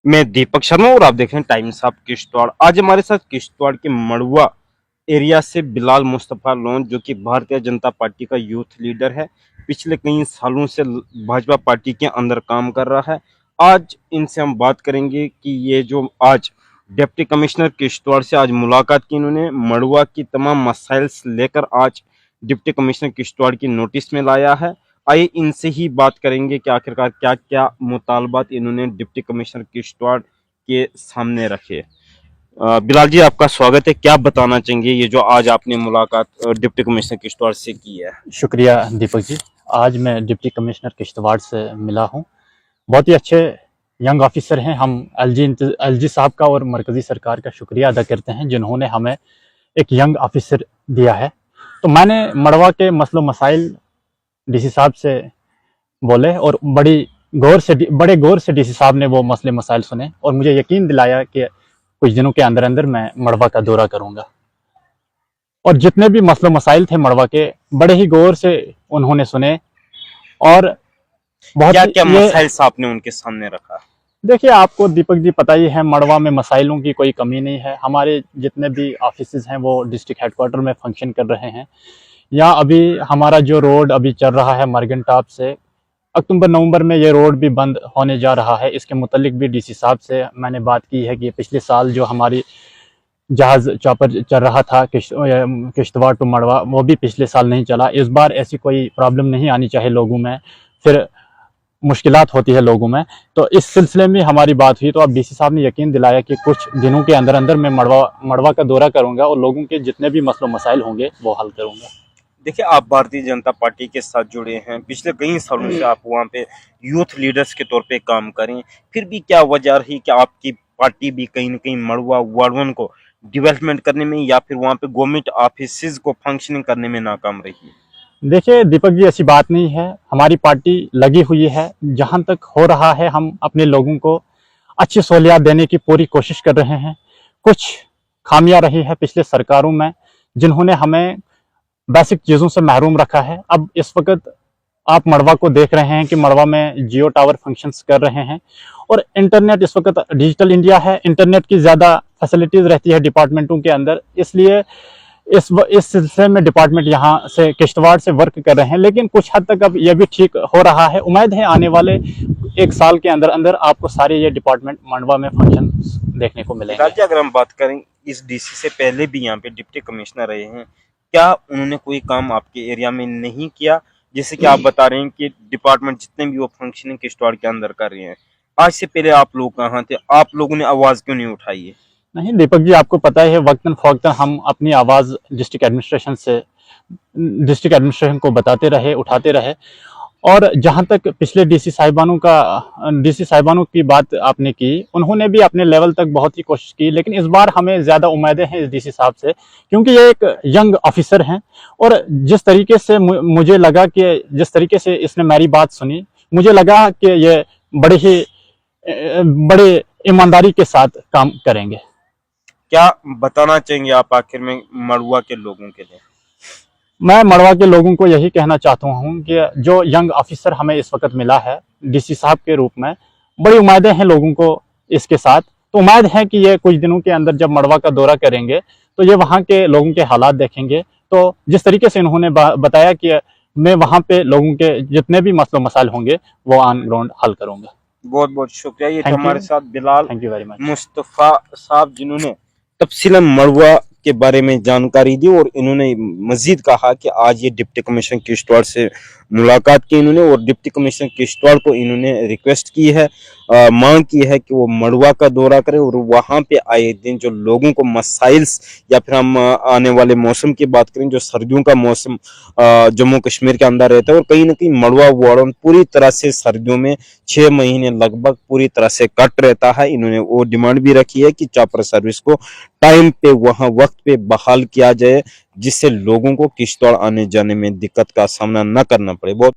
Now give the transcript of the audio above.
मैं दीपक शर्मा और आप देख रहे हैं टाइम्स ऑफ किश्तवाड़। आज हमारे साथ किश्तवाड़ के मड़ुआ एरिया से बिलाल मुस्तफ़ा लोन, जो कि भारतीय जनता पार्टी का यूथ लीडर है, पिछले कई सालों से भाजपा पार्टी के अंदर काम कर रहा है। आज इनसे हम बात करेंगे कि ये जो आज डिप्टी कमिश्नर किश्तवाड़ से आज मुलाकात की, इन्होंने मड़ुआ की तमाम मसाइल लेकर आज डिप्टी कमिश्नर किश्तवाड़ की नोटिस में लाया है। आइए इनसे ही बात करेंगे कि आखिरकार क्या क्या मुतालबात इन्होंने डिप्टी कमिश्नर किश्तवाड़ के सामने रखे। बिलाल जी, आपका स्वागत है। क्या बताना चाहेंगे ये जो आज आपने मुलाकात डिप्टी कमिश्नर किश्तवाड़ से की है? शुक्रिया दीपक जी। आज मैं डिप्टी कमिश्नर किश्तवाड़ से मिला हूँ। बहुत ही अच्छे यंग ऑफिसर हैं। हम एलजी साहब का और मरकजी सरकार का शुक्रिया अदा करते हैं जिन्होंने हमें एक यंग ऑफिसर दिया है। तो मैंने मड़वा के मसलो मसाइल डीसी साहब से बोले और बड़े गौर से डीसी साहब ने वो मसले मसाइल सुने और मुझे यकीन दिलाया कि कुछ दिनों के अंदर अंदर मैं मड़वा का दौरा करूँगा। और जितने भी मसलो मसाइल थे मड़वा के, बड़े ही गौर से उन्होंने सुने। और बहुत क्या क्या ये मसाइल आपने उनके सामने रखा? देखिए, आपको दीपक जी पता ही है, मड़वा में मसाइलों की कोई कमी नहीं है। हमारे जितने भी ऑफिसेज हैं वो डिस्ट्रिक्ट हेडक्वार्टर में फंक्शन कर रहे हैं। यहाँ अभी हमारा जो रोड अभी चल रहा है मर्गन टॉप से, अक्टूबर नवंबर में ये रोड भी बंद होने जा रहा है। इसके मुतलिक भी डीसी साहब से मैंने बात की है कि पिछले साल जो हमारी जहाज चॉपर चल रहा था किश्तवाड़ टू मड़वा, वो भी पिछले साल नहीं चला। इस बार ऐसी कोई प्रॉब्लम नहीं आनी चाहिए लोगों में, फिर मुश्किलात होती है लोगों में। तो इस सिलसिले में हमारी बात हुई तो अब डीसी साहब ने यकीन दिलाया कि कुछ दिनों के अंदर अंदर मैं मड़वा का दौरा करूंगा और लोगों के जितने भी मसलो मसाइल होंगे वो हल करूंगा। देखिए, आप भारतीय जनता पार्टी के साथ जुड़े हैं, पिछले कई सालों से आप वहाँ पे यूथ लीडर्स के तौर पे काम करें, फिर भी क्या वजह रही कि आपकी पार्टी भी कहीं न कहीं मड़ुआ वार्ड 1 को डेवलपमेंट करने में या फिर वहाँ पे गवर्नमेंट ऑफिसेज को फंक्शनिंग करने में नाकाम रही? देखिए दीपक जी, ऐसी बात नहीं है। हमारी पार्टी लगी हुई है, जहां तक हो रहा है हम अपने लोगों को अच्छी सहूलियात देने की पूरी कोशिश कर रहे हैं। कुछ खामियां रही है पिछले सरकारों में जिन्होंने हमें बेसिक चीज़ों से महरूम रखा है। अब इस वक्त आप मड़वा को देख रहे हैं कि मड़वा में जियो टावर फंक्शंस कर रहे हैं और इंटरनेट इस वक्त डिजिटल इंडिया है, इंटरनेट की ज़्यादा फैसिलिटीज़ रहती है डिपार्टमेंटों के अंदर। इसलिए इस सिलसिले में डिपार्टमेंट यहाँ से किश्तवाड़ से वर्क कर रहे हैं, लेकिन कुछ हद तक अब यह भी ठीक हो रहा है। उम्मीद है आने वाले एक साल के अंदर अंदर आपको सारे ये डिपार्टमेंट मंडवा में फंक्शन देखने को मिलेंगे। राज्य अगर हम बात करें, इस डीसी से पहले भी यहाँ पे डिप्टी कमिश्नर रहे हैं, क्या उन्होंने कोई काम आपके एरिया में नहीं किया? जैसे कि आप बता रहे हैं कि डिपार्टमेंट जितने भी वो फंक्शनिंग किश्तवाड़ के अंदर कर रहे हैं, आज से पहले आप लोग कहाँ थे? आप लोगों ने आवाज क्यों नहीं उठाई है? नहीं दीपक जी, आपको पता ही है, वक्तन फौक्तन हम अपनी आवाज़ डिस्ट्रिक्ट एडमिनिस्ट्रेशन को बताते रहे, उठाते रहे। और जहां तक पिछले डीसी साहिबानों की बात आपने की, उन्होंने भी अपने लेवल तक बहुत ही कोशिश की, लेकिन इस बार हमें ज़्यादा उम्मीदें हैं इस डीसी साहब से, क्योंकि ये एक यंग ऑफिसर हैं। और जिस तरीके से मुझे लगा कि जिस तरीके से इसने मेरी बात सुनी, मुझे लगा कि ये बड़े ईमानदारी के साथ काम करेंगे। क्या बताना चाहेंगे आप आखिर में मड़ुआ के लोगों के लिए? मैं मड़वा के लोगों को यही कहना चाहता हूँ कि जो यंग ऑफिसर हमें इस वक्त मिला है डीसी साहब के रूप में, बड़ी उम्मीदें हैं लोगों को इसके साथ। तो उम्मीद है कि ये कुछ दिनों के अंदर जब मड़वा का दौरा करेंगे तो ये वहाँ के लोगों के हालात देखेंगे। तो जिस तरीके से इन्होंने बताया कि मैं वहाँ पे लोगों के जितने भी मसलो मसाइल होंगे वो ऑन ग्राउंड हल करूँगा। बहुत बहुत शुक्रिया। ये तो हमारे साथ Bilal thank you very much Mustafa साहब, जिन्होंने तफसीलन मड़ुआ के बारे में जानकारी दी और इन्होंने मजीद कहा कि आज ये डिप्टी कमिश्नर किश्तवाड़ से मुलाकात की इन्होंने, और डिप्टी कमिश्नर किश्तवाड़ को इन्होंने रिक्वेस्ट की है, मांग की है कि वो मड़ुआ का दौरा करें और वहाँ पे आए दिन जो लोगों को मसाइल्स, या फिर हम आने वाले मौसम की बात करें, जो सर्दियों का मौसम जम्मू कश्मीर के अंदर रहता है, और कहीं ना कहीं मड़ुआ वार्ड पूरी तरह से सर्दियों में 6 महीने लगभग पूरी तरह से कट रहता है। इन्होंने वो डिमांड भी रखी है कि चॉपर सर्विस को टाइम पे वहां वक्त पे बहाल किया जाए, जिससे लोगों को किश्तवाड़ आने जाने में दिक्कत का सामना न करना पड़े। बहुत